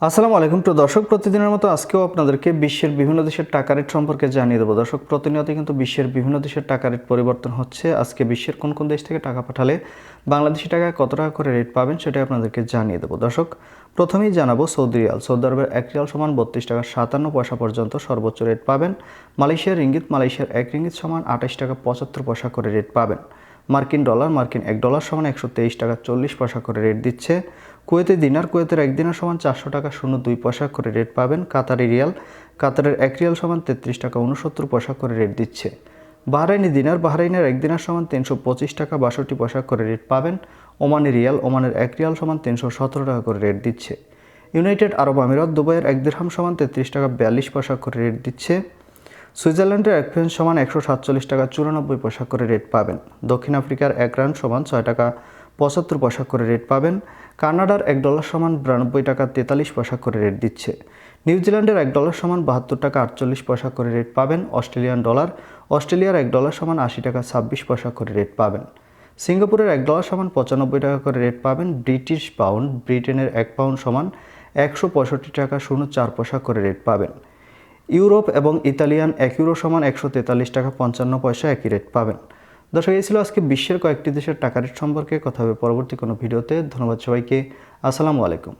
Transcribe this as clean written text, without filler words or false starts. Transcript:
আসসালামু আলাইকুম প্রিয় দর্শক, প্রতিদিনের মতো আজকেও আপনাদেরকে বিশ্বের বিভিন্ন দেশের টাকা রেট সম্পর্কে জানিয়ে দেবো। দর্শক, প্রতিনিয়ত কিন্তু বিশ্বের বিভিন্ন দেশের টাকা রেট পরিবর্তন হচ্ছে। আজকে বিশ্বের কোন কোন দেশ থেকে টাকা পাঠালে বাংলাদেশি টাকায় কত টাকা করে রেট পাবেন সেটাই আপনাদেরকে জানিয়ে দেবো। দর্শক, প্রথমেই জানাবো সৌদি রিয়াল। সৌদি আরবের 1 রিয়াল সমান 32 টাকা 57 পয়সা পর্যন্ত সর্বোচ্চ রেট পাবেন। মালয়েশিয়ার রিঙ্গিত, মালয়েশিয়ার 1 রিঙ্গিত সমান 28 টাকা 75 পয়সা করে রেট পাবেন। মার্কিন ডলার, মার্কিন 1 ডলার সমান 123 টাকা 40 পয়সা করে রেট দিচ্ছে। কুয়েতের দিনার, কুয়েতের 1 দিনার সমান 400 টাকা 02 পয়সা করে রেট পাবেন। কাতারি রিয়াল, কাতারের 1 রিয়াল সমান 33 টাকা 69 পয়সা করে রেট দিচ্ছে। বাহরাইনি দিনার, বাহরাইনের 1 দিনার সমান 325 টাকা 62 পয়সা করে রেট পাবেন। ওমানি রিয়াল, ওমানের 1 রিয়াল সমান 317 টাকা করে রেট দিচ্ছে। ইউনাইটেড আরব আমিরাত, দুবাইয়ের 1 দিরহাম সমান 33 টাকা 42 পয়সা করে রেট দিচ্ছে। সুইজারল্যান্ডের 1 ফ্রাঙ্ক সমান 147 টাকা 94 পয়সা করে রেট পাবেন। দক্ষিণ আফ্রিকার 1 রান সমান 6 টাকা 75 পয়সা করে রেট পাবেন। কানাডার 1 ডলার সমান 92 টাকা 43 পয়সা করে রেট দিচ্ছে। নিউজিল্যান্ডের 1 ডলার সমান 72 টাকা 48 পয়সা করে রেট পাবেন। অস্ট্রেলিয়ান ডলার, অস্ট্রেলিয়ার 1 ডলার সমান 80 টাকা 26 পয়সা করে রেট পাবেন। সিঙ্গাপুরের 1 ডলার সমান 95 টাকা করে রেট পাবেন। ব্রিটিশ পাউন্ড, ব্রিটেনের 1 পাউন্ড সমান 165 টাকা 04 পয়সা করে রেট পাবেন। ইউরোপ এবং ইতালিয়ান 1 ইউরো সমান 143 টাকা 55 পয়সা একই রেট পাবেন। দর্শক, এই ছিল আজকে বিশ্বের কয়েকটি দেশের টাকা রেট সম্পর্কে। কথা হবে পরবর্তী কোনো ভিডিওতে। ধন্যবাদ সবাইকে। আসসালামু আলাইকুম।